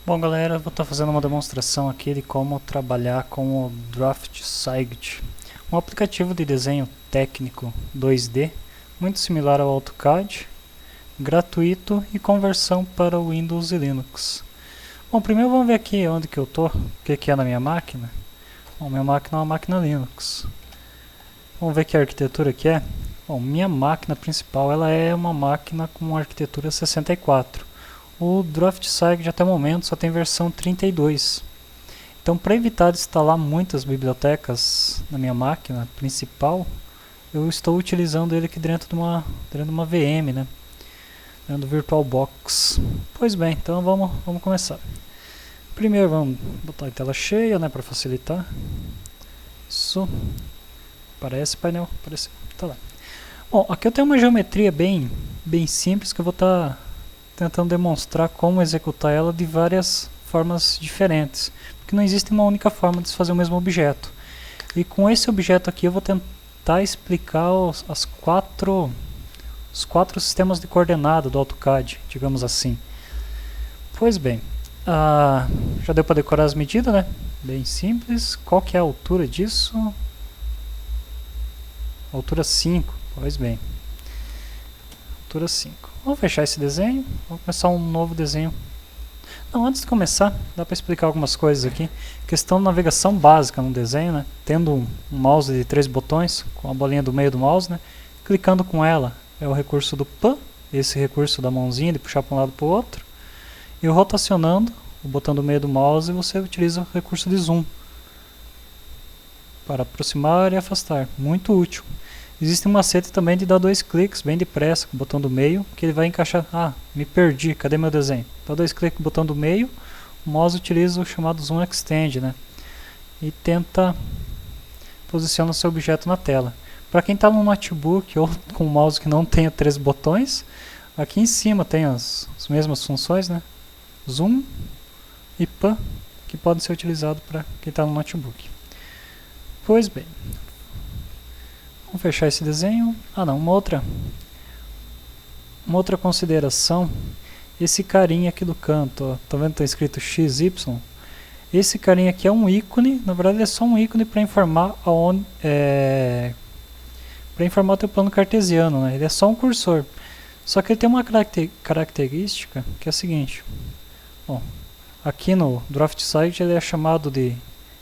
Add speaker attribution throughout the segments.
Speaker 1: Bom galera, eu vou estar fazendo uma demonstração aqui de como trabalhar com o DraftSight, um aplicativo de desenho técnico 2D, muito similar ao AutoCAD, gratuito e conversão para o Windows e Linux. Bom, primeiro vamos ver aqui onde que eu estou, o que é na minha máquina. Bom, minha máquina é uma máquina Linux. Vamos ver que arquitetura que é. Bom, minha máquina principal ela é uma máquina com arquitetura 64. O DraftSight até o momento só tem versão 32. Então, para evitar de instalar muitas bibliotecas na minha máquina principal, eu estou utilizando ele aqui dentro de uma VM, né? Dentro do VirtualBox. Pois bem, então vamos começar. Primeiro vamos botar a tela cheia, né, para facilitar. Isso. Parece painel, apareceu. Tá lá. Bom, aqui eu tenho uma geometria bem simples que eu vou estar tentando demonstrar como executar ela de várias formas diferentes, porque não existe uma única forma de se fazer o mesmo objeto. E com esse objeto aqui eu vou tentar explicar os quatro sistemas de coordenada do AutoCAD, digamos assim. Pois bem, já deu para decorar as medidas, né? Bem simples. Qual que é a altura disso? Altura 5, pois bem. Altura 5. Vamos fechar esse desenho, vamos começar um novo desenho. Não, antes de começar, dá para explicar algumas coisas aqui. Questão de navegação básica no desenho, né? Tendo um mouse de 3 botões, com a bolinha do meio do mouse, né? Clicando com ela é o recurso do P, esse recurso da mãozinha de puxar para um lado para o outro. E rotacionando o botão do meio do mouse, você utiliza o recurso de zoom para aproximar e afastar. Muito útil. Existe um macete também de dar 2 cliques bem depressa com o botão do meio, que ele vai encaixar. Me perdi, cadê meu desenho? Dá 2 cliques com o botão do meio, o mouse utiliza o chamado Zoom Extend, né? E tenta posicionar o seu objeto na tela. Para quem está no notebook ou com um mouse que não tenha 3 botões, aqui em cima tem as mesmas funções, né? Zoom e Pan, que podem ser utilizados para quem está no notebook. Pois bem. Vamos fechar esse desenho. Uma outra consideração. Esse carinha aqui do canto, ó, tá vendo que tá escrito XY? Esse carinha aqui é um ícone, na verdade é só um ícone para informar para informar o teu plano cartesiano, né? Ele é só um cursor. Só que ele tem uma característica que é a seguinte. Bom, aqui no DraftSight ele é chamado de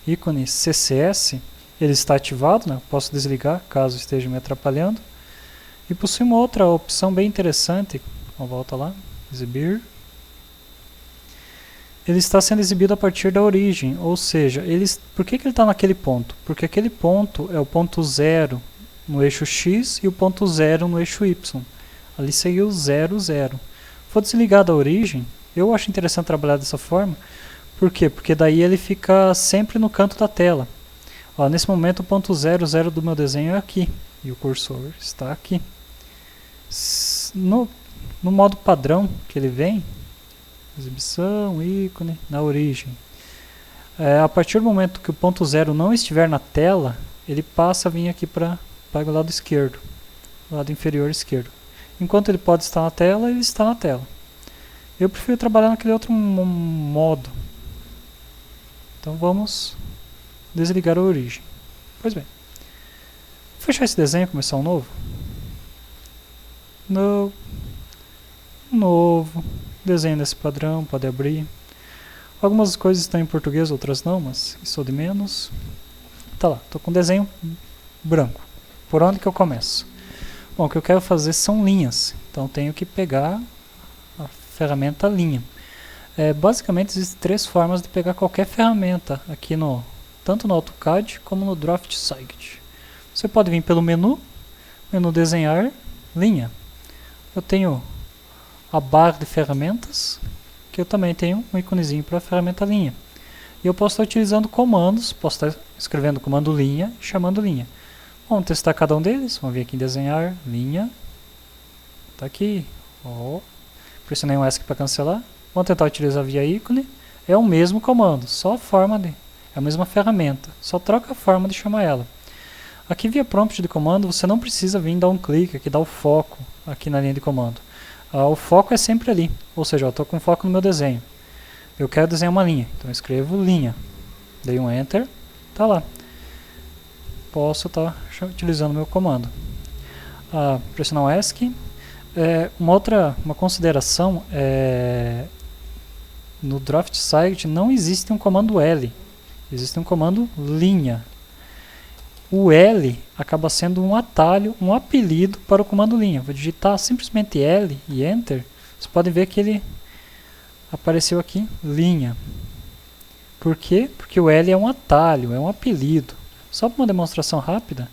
Speaker 1: ícone CSS. Ele está ativado, né? Posso desligar caso esteja me atrapalhando. E possui uma outra opção bem interessante. Volta lá, exibir. Ele está sendo exibido a partir da origem, ou seja, por que ele está naquele ponto? Porque aquele ponto é o ponto 0 no eixo X e o ponto 0 no eixo Y. Ali seria o 0, 0. For desligar da origem, eu acho interessante trabalhar dessa forma. Por quê? Porque daí ele fica sempre no canto da tela. Ó, nesse momento o ponto 0, 0 do meu desenho é aqui, e o cursor está aqui. No modo padrão que ele vem, exibição, ícone, na origem. A partir do momento que o ponto 0 não estiver na tela, ele passa a vir aqui para o lado esquerdo, lado inferior esquerdo. Enquanto ele pode estar na tela, ele está na tela. Eu prefiro trabalhar naquele outro modo. Então vamos desligar a origem. Pois bem. Vou fechar esse desenho e começar um novo. Novo. Desenho desse padrão, pode abrir. Algumas coisas estão em português, outras não, mas isso é de menos. Tá lá, estou com um desenho branco. Por onde que eu começo? Bom, o que eu quero fazer são linhas. Então tenho que pegar a ferramenta linha. Basicamente existem 3 formas de pegar qualquer ferramenta aqui tanto no AutoCAD como no DraftSight. Você pode vir pelo menu desenhar, linha. Eu tenho a barra de ferramentas, que eu também tenho um íconezinho para a ferramenta linha. E eu posso estar utilizando comandos, posso estar escrevendo comando linha e chamando linha. Vamos testar cada um deles, vamos vir aqui em desenhar, linha. Está aqui, pressionei um ESC para cancelar. Vamos tentar utilizar via ícone, é o mesmo comando, só a forma de... É a mesma ferramenta, só troca a forma de chamar ela. Aqui via prompt de comando, você não precisa vir dar um clique aqui, dar o foco aqui na linha de comando. O foco é sempre ali, ou seja, eu estou com foco no meu desenho. Eu quero desenhar uma linha, então eu escrevo linha. Dei um Enter, tá lá. Posso estar utilizando o meu comando. Pressionar o ESC. Uma consideração no DraftSight não existe um comando L, existe um comando linha. O L acaba sendo um atalho, um apelido para o comando linha. Vou digitar simplesmente L e Enter. Vocês podem ver que ele apareceu aqui, linha. Por quê? Porque o L é um atalho, é um apelido. Só para uma demonstração rápida,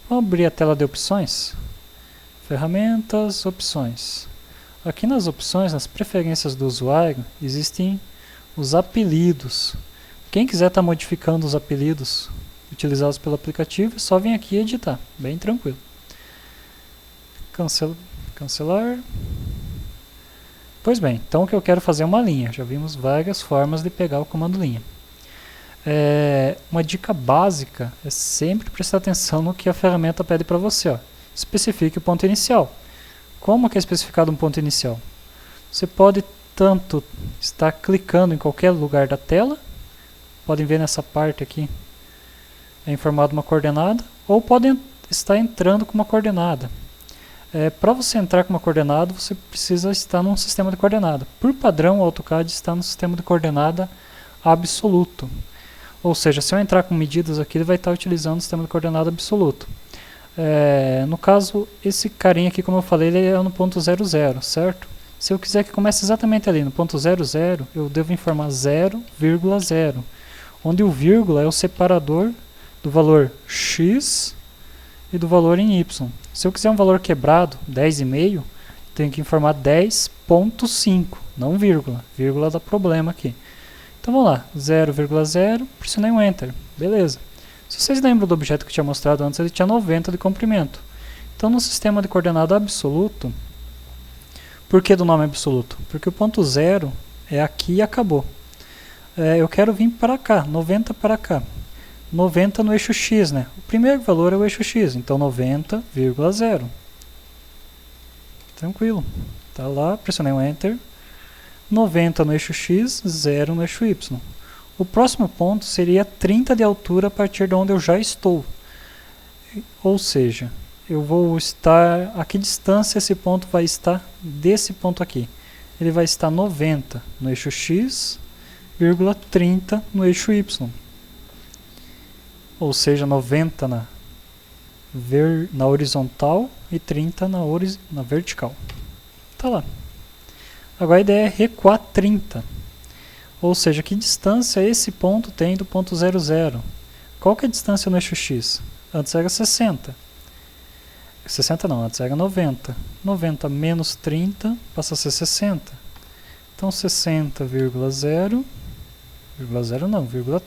Speaker 1: vamos abrir a tela de opções. Ferramentas, opções. Aqui nas opções, nas preferências do usuário, existem os apelidos. Quem quiser estar modificando os apelidos utilizados pelo aplicativo, é só vir aqui e editar, bem tranquilo. Cancelar. Pois bem, então o que eu quero fazer é uma linha. Já vimos várias formas de pegar o comando linha. Uma dica básica é sempre prestar atenção no que a ferramenta pede para você. Ó. Especifique o ponto inicial. Como que é especificado um ponto inicial? Você pode tanto estar clicando em qualquer lugar da tela, podem ver nessa parte aqui, é informado uma coordenada, ou podem estar entrando com uma coordenada. Para você entrar com uma coordenada, você precisa estar num sistema de coordenada. Por padrão, o AutoCAD está no sistema de coordenada absoluto. Ou seja, se eu entrar com medidas aqui, ele vai estar utilizando o sistema de coordenada absoluto. No caso, esse carinha aqui, como eu falei, ele é no ponto 00, certo? Se eu quiser que comece exatamente ali, no ponto 00, eu devo informar 0,0, onde o vírgula é o separador do valor x e do valor em y. Se eu quiser um valor quebrado, 10,5, tenho que informar 10,5, não vírgula. Vírgula dá problema aqui. Então vamos lá, 0,0, pressionei um Enter, beleza. Se vocês lembram do objeto que eu tinha mostrado antes, ele tinha 90 de comprimento. Então no sistema de coordenada absoluto, por que do nome absoluto? Porque o ponto 0 é aqui e acabou. Eu quero vir para cá, 90 para cá. 90 no eixo X, né? O primeiro valor é o eixo X, então 90,0. Tranquilo. Tá lá, pressionei um Enter. 90 no eixo X, 0 no eixo Y. O próximo ponto seria 30 de altura a partir de onde eu já estou. Ou seja, eu vou estar... A que distância esse ponto vai estar desse ponto aqui? Ele vai estar 90 no eixo X, 30 no eixo Y. Ou seja, 90 na horizontal e 30 na vertical. Tá lá. Agora a ideia é recuar 30. Ou seja, que distância esse ponto tem do ponto 00? Qual que é a distância no eixo X? Antes era 60. 60 não, antes era 90. 90 menos 30 passa a ser 60. Então 60,0,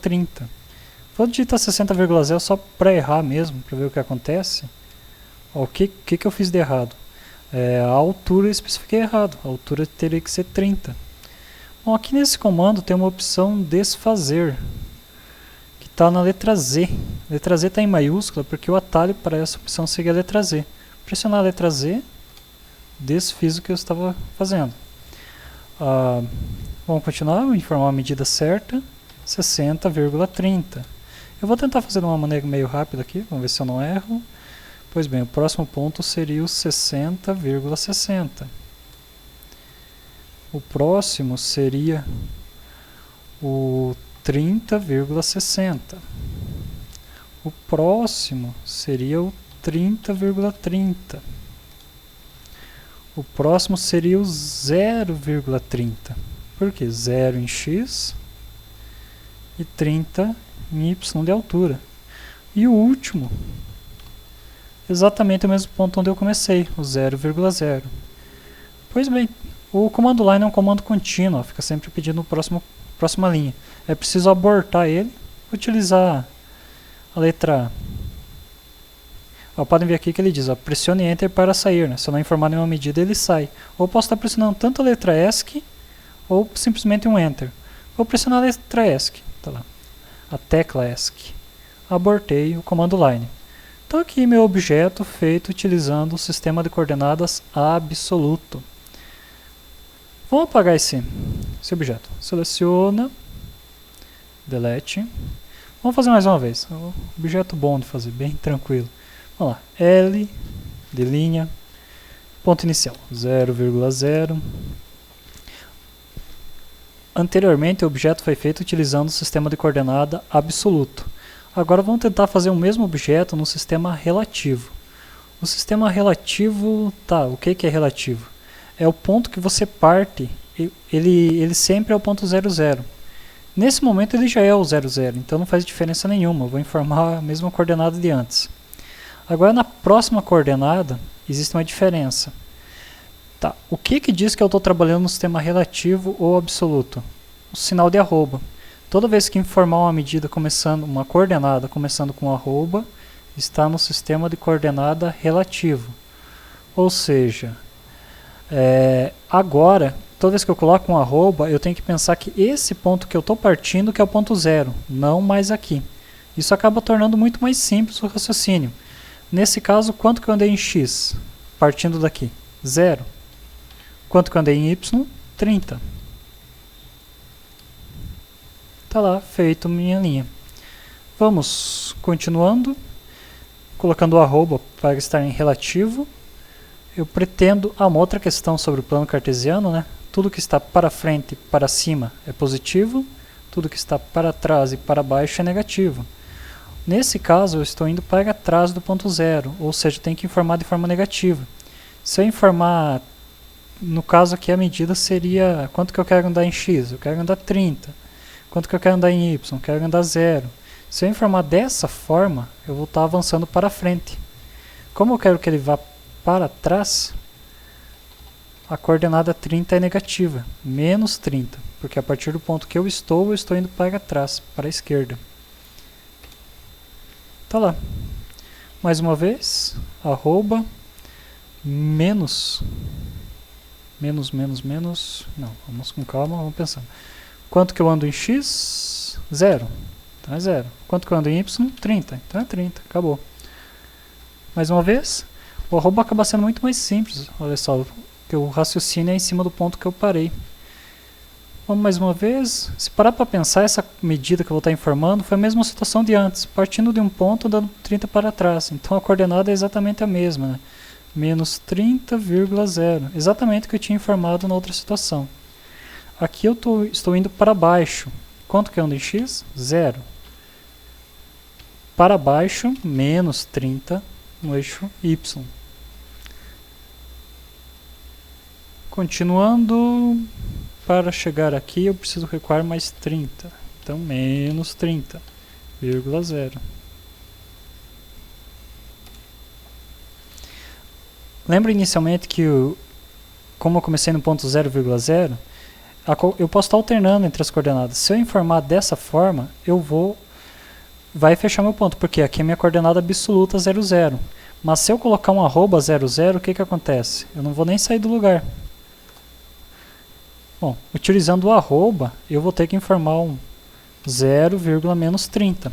Speaker 1: 30. Vou digitar 60,0 só para errar mesmo, para ver o que acontece. O que eu fiz de errado? A altura eu especifiquei errado, a altura teria que ser 30. Bom, aqui nesse comando tem uma opção desfazer, que está na letra Z. A letra Z está em maiúscula porque o atalho para essa opção seria a letra Z. Pressionar a letra Z, desfiz o que eu estava fazendo. Vamos continuar, vou informar a medida certa, 60,30. Eu vou tentar fazer de uma maneira meio rápida aqui, vamos ver se eu não erro. Pois bem, o próximo ponto seria o 60,60. O próximo seria o 30,60. O próximo seria o 30,30. O próximo seria o 0,30. Por quê? 0 em x e 30 em y de altura. E o último, exatamente o mesmo ponto onde eu comecei, o 0,0. Pois bem, o comando line é um comando contínuo, fica sempre pedindo próxima linha. É preciso abortar ele, utilizar a letra A. Podem ver aqui que ele diz, pressione Enter para sair, né? Se eu não informar nenhuma medida, ele sai. Ou posso estar pressionando tanto a letra ESC, ou simplesmente um Enter. Vou pressionar a letra ESC, tá lá, a tecla ESC. Abortei o comando line. Então aqui meu objeto feito utilizando o sistema de coordenadas absoluto. Vamos apagar esse objeto. Seleciona, delete. Vamos fazer mais uma vez. Um objeto bom de fazer, bem tranquilo. Vamos lá, L de linha, ponto inicial, 0,0. Anteriormente o objeto foi feito utilizando o sistema de coordenada absoluto. Agora vamos tentar fazer o mesmo objeto no sistema relativo. O sistema relativo, o que é relativo? É o ponto que você parte, ele sempre é o ponto 00. Nesse momento ele já é o 00, então não faz diferença nenhuma, eu vou informar a mesma coordenada de antes. Agora na próxima coordenada existe uma diferença. O que diz que eu estou trabalhando no sistema relativo ou absoluto? O sinal de arroba. Toda vez que informar uma medida uma coordenada começando com arroba, está no sistema de coordenada relativo. Ou seja, agora, toda vez que eu coloco um arroba, eu tenho que pensar que esse ponto que eu estou partindo que é o ponto 0, não mais aqui. Isso acaba tornando muito mais simples o raciocínio. Nesse caso, quanto que eu andei em x? Partindo daqui? 0. Quanto que eu andei em y? 30. Tá lá, feito minha linha. Vamos continuando, colocando o arroba para estar em relativo. Eu pretendo, uma outra questão sobre o plano cartesiano, né? Tudo que está para frente e para cima é positivo, tudo que está para trás e para baixo é negativo. Nesse caso, eu estou indo para trás do ponto 0, ou seja, tenho que informar de forma negativa. Se eu informar, no caso aqui a medida seria quanto que eu quero andar em x, eu quero andar 30. Quanto que eu quero andar em y, eu quero andar 0. Se eu informar dessa forma, eu vou estar avançando para frente. Como eu quero que ele vá para trás, a coordenada 30 é negativa, menos 30, porque a partir do ponto que eu estou indo para trás, para a esquerda. Tá lá. Mais uma vez, arroba, menos, não, vamos com calma, vamos pensando. Quanto que eu ando em x? 0. Então é 0. Quanto que eu ando em y? 30. Então é 30. Acabou. Mais uma vez, o arroba acaba sendo muito mais simples. Olha só, que o raciocínio é em cima do ponto que eu parei. Vamos mais uma vez. Se parar para pensar, essa medida que eu vou estar informando foi a mesma situação de antes. Partindo de um ponto, dando 30 para trás. Então a coordenada é exatamente a mesma, né? Menos 30,0. Exatamente o que eu tinha informado na outra situação. Aqui eu estou indo para baixo. Quanto que eu ando em x? 0. Para baixo, menos 30 no eixo y. Continuando, para chegar aqui eu preciso recuar mais 30. Então, menos 30,0. Lembra inicialmente que, como eu comecei no ponto 0,0, eu posso estar alternando entre as coordenadas. Se eu informar dessa forma, vai fechar meu ponto, porque aqui é minha coordenada absoluta 00. Mas se eu colocar um arroba 00, o que acontece? Eu não vou nem sair do lugar. Bom, utilizando o arroba, eu vou ter que informar um 0, menos 30.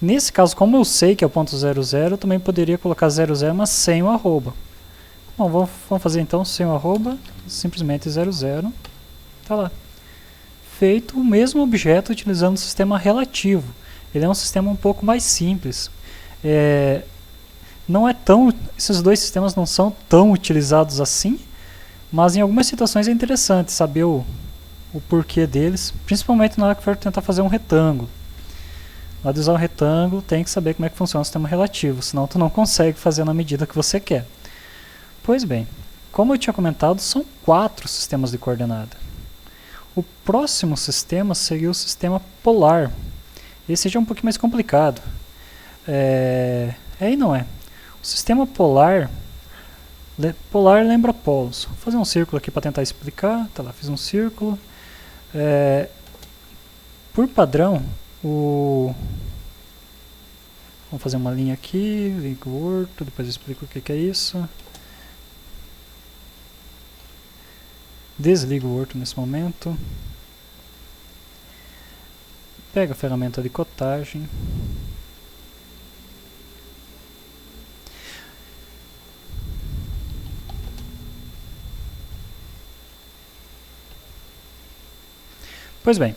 Speaker 1: Nesse caso, como eu sei que é o ponto 00, eu também poderia colocar 00, mas sem o arroba. Bom, vamos fazer então sem o arroba, simplesmente 00. Tá lá. Feito o mesmo objeto utilizando o sistema relativo. Ele é um sistema um pouco mais simples. Esses dois sistemas não são tão utilizados assim, mas em algumas situações é interessante saber o porquê deles, principalmente na hora que for tentar fazer um retângulo. Na hora de usar um retângulo, tem que saber como é que funciona o sistema relativo, senão tu não consegue fazer na medida que você quer. Pois bem, como eu tinha comentado, são 4 sistemas de coordenada. O próximo sistema seria o sistema polar. Esse já é um pouquinho mais complicado. E não é. O sistema polar lembra polos. Vou fazer um círculo aqui para tentar explicar. Tá lá, fiz um círculo. Por padrão, vamos fazer uma linha aqui, ligo o orto, depois eu explico o que é isso. Desligo o orto nesse momento. Pega a ferramenta de cotagem. Pois bem,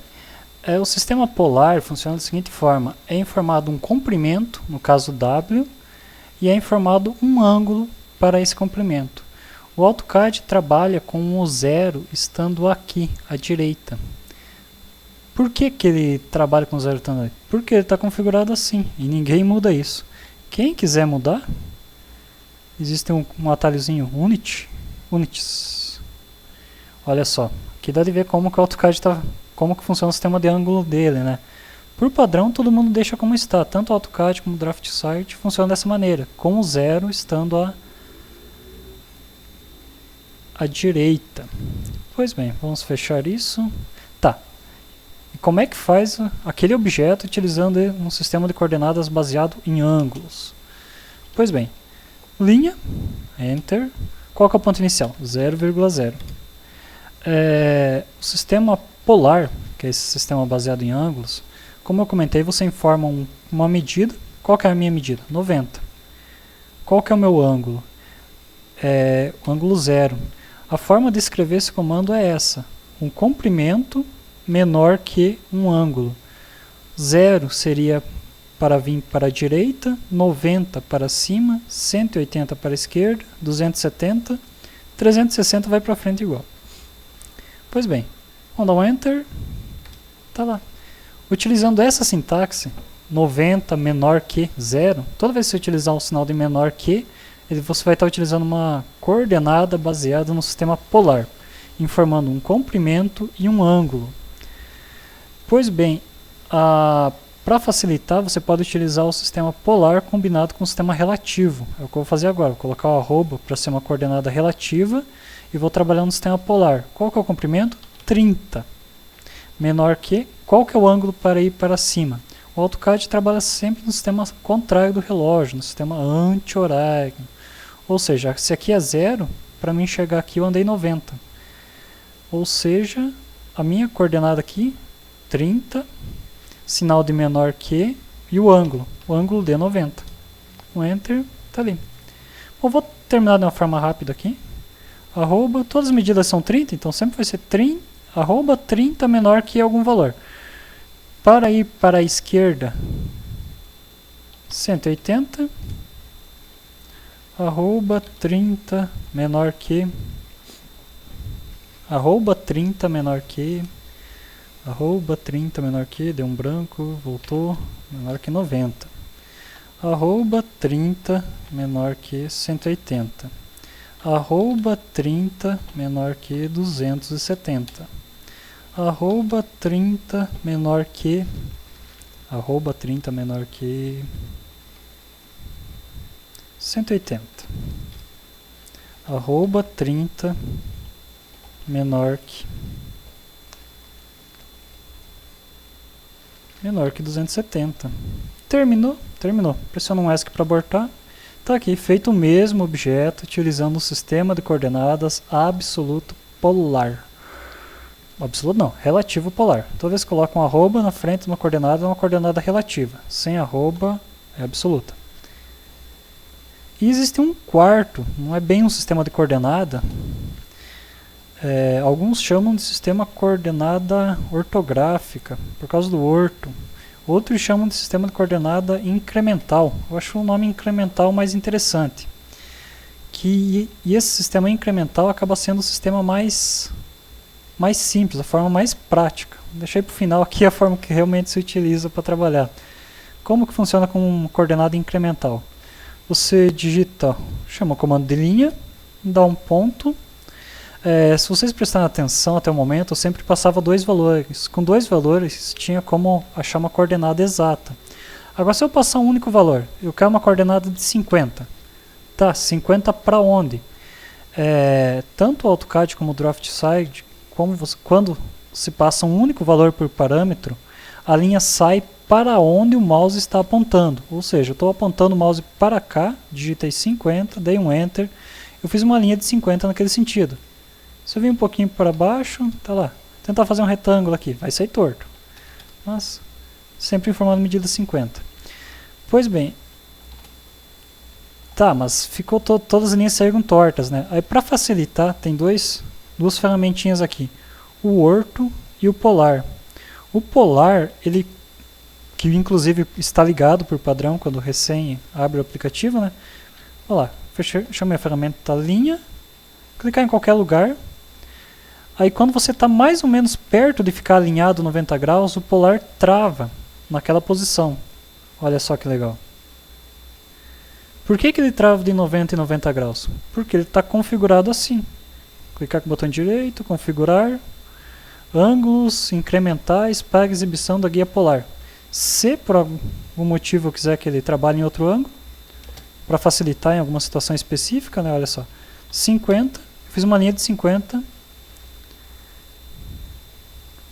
Speaker 1: o sistema polar funciona da seguinte forma: é informado um comprimento, no caso W, e é informado um ângulo para esse comprimento. O AutoCAD trabalha com o zero estando aqui, à direita. Por que ele trabalha com o zero estando aqui? Porque ele está configurado assim, e ninguém muda isso. Quem quiser mudar, existe um atalhozinho Unities. Olha só, aqui dá de ver como que o AutoCAD como que funciona o sistema de ângulo dele, né? Por padrão, todo mundo deixa como está. Tanto o AutoCAD como o DraftSight funciona dessa maneira, com o zero estando à direita. Pois bem, vamos fechar isso. Tá. E como é que faz aquele objeto utilizando um sistema de coordenadas baseado em ângulos? Pois bem, linha, Enter. Qual que é o ponto inicial? 0,0. O sistema polar, que é esse sistema baseado em ângulos, como eu comentei, você informa uma medida. Qual que é a minha medida? 90. Qual que é o meu ângulo? O ângulo 0. A forma de escrever esse comando é essa: um comprimento menor que um ângulo. 0 seria para vir para a direita, 90 para cima, 180 para a esquerda, 270, 360 vai para frente igual. Pois bem, vamos dar um Enter. Tá lá. Utilizando essa sintaxe, 90 menor que 0, toda vez que você utilizar um sinal de menor que, você vai estar utilizando uma coordenada baseada no sistema polar, informando um comprimento e um ângulo. Pois bem, para facilitar, você pode utilizar o sistema polar combinado com o sistema relativo. É o que eu vou fazer agora. Vou colocar o arroba para ser uma coordenada relativa e vou trabalhar no sistema polar. Qual que é o comprimento? 30. Menor que, qual que é o ângulo para ir para cima? O AutoCAD trabalha sempre no sistema contrário do relógio, no sistema anti-horário. Ou seja, se aqui é 0, para mim chegar aqui eu andei 90. Ou seja, a minha coordenada aqui, 30, sinal de menor que e o ângulo de 90. O Enter está ali. Bom, vou terminar de uma forma rápida aqui. Arroba, todas as medidas são 30, então sempre vai ser 30, arroba 30 menor que algum valor. Para ir para a esquerda, 180, arroba 30 menor que, arroba 30 menor que, arroba 30 menor que, deu um branco, voltou, menor que 90. Arroba 30 menor que 180. Arroba 30 menor que 270. Arroba 30 menor que, arroba 30 menor que 180. Arroba 30 menor que 270. Terminou. Pressiona um ESC para abortar. Está aqui, feito o mesmo objeto utilizando o sistema de coordenadas absoluto polar. Absoluto não, relativo polar. Toda vez que coloca um arroba na frente de uma coordenada, é uma coordenada relativa. Sem arroba é absoluta. E existe um quarto, não é bem um sistema de coordenada. Alguns chamam de sistema coordenada ortográfica, por causa do orto. Outros chamam de sistema de coordenada incremental. Eu acho o nome incremental mais interessante. E esse sistema incremental acaba sendo o sistema mais simples, a forma mais prática. Deixei para o final aqui a forma que realmente se utiliza para trabalhar. Como que funciona com coordenada incremental? Você digita, chama o comando de linha, dá um ponto. Se vocês prestarem atenção até o momento, eu sempre passava 2 valores. Com 2 valores, tinha como achar uma coordenada exata. Agora, se eu passar um único valor, eu quero uma coordenada de 50. Tá, 50 para onde? Tanto o AutoCAD como o DraftSight, quando se passa um único valor por parâmetro, a linha sai para onde o mouse está apontando. Ou seja, eu estou apontando o mouse para cá, digitei 50, dei um Enter, eu fiz uma linha de 50 naquele sentido. Se eu vir um pouquinho para baixo, tá lá. Tentar fazer um retângulo aqui, vai sair torto. Mas sempre informando medida 50. Pois bem. Tá, mas ficou todas as linhas saíram tortas, né? Aí para facilitar, tem duas ferramentinhas aqui. O orto e o polar. O polar, ele que inclusive está ligado por padrão quando recém abre o aplicativo, né? Olha lá, chamei a ferramenta linha, clicar em qualquer lugar. Aí quando você está mais ou menos perto de ficar alinhado 90 graus, o polar trava naquela posição. Olha só que legal. Por que ele trava de 90 em 90 graus? Porque ele está configurado assim. Clicar com o botão direito, configurar, ângulos incrementais para exibição da guia polar. Se por algum motivo eu quiser que ele trabalhe em outro ângulo, para facilitar em alguma situação específica, né? Olha só, 50, eu fiz uma linha de 50.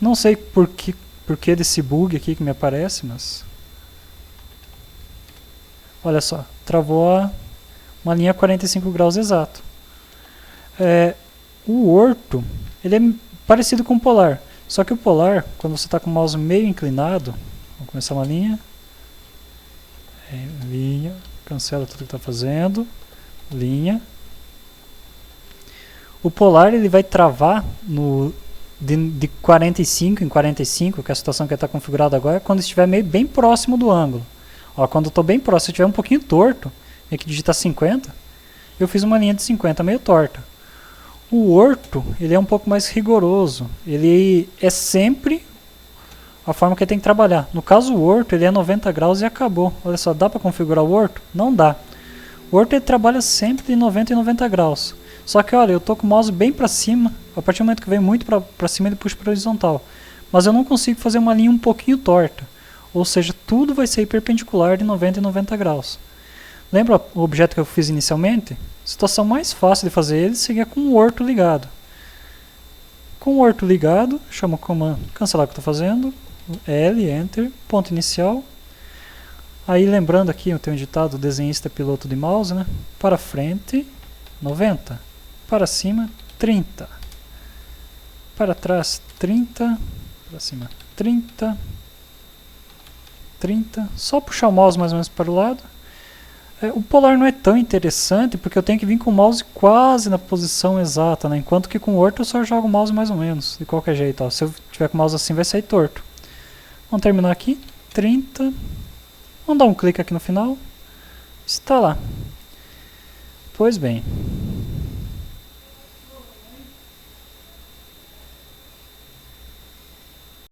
Speaker 1: Não sei por que desse bug aqui que me aparece, mas... Olha só, travou uma linha 45 graus exato. O orto, ele é parecido com o polar. Só que o polar, quando você está com o mouse meio inclinado... Vamos começar uma linha. Linha, cancela tudo que está fazendo. Linha. O polar, ele vai travar de 45 em 45, que é a situação que está configurada agora, quando estiver bem próximo do ângulo. Ó, quando eu estou bem próximo, se estiver um pouquinho torto, e aqui digitar 50, eu fiz uma linha de 50 meio torta. O orto, ele é um pouco mais rigoroso. Ele é sempre a forma que ele tem que trabalhar. No caso, o orto, ele é 90 graus e acabou. Olha só, dá para configurar o orto? Não dá. O orto, ele trabalha sempre de 90 em 90 graus. Só que, olha, eu estou com o mouse bem para cima. A partir do momento que vem muito para cima, ele puxa para horizontal. Mas eu não consigo fazer uma linha um pouquinho torta. Ou seja, tudo vai ser perpendicular de 90 em 90 graus. Lembra o objeto que eu fiz inicialmente? A situação mais fácil de fazer ele seria com o orto ligado. Com o orto ligado, chamo o comando cancelar o que eu estou fazendo. L, Enter, ponto inicial. Aí lembrando aqui, eu tenho ditado desenhista piloto de mouse, né? Para frente, 90. Para cima, 30. Para trás, 30. Para cima, 30. 30. Só puxar o mouse mais ou menos para o lado. O polar não é tão interessante porque eu tenho que vir com o mouse quase na posição exata, né? Enquanto que com o orto eu só jogo o mouse mais ou menos, de qualquer jeito. Ó. Se eu tiver com o mouse assim vai sair torto. Vamos terminar aqui, 30. Vamos dar um clique aqui no final. Está lá. Pois bem.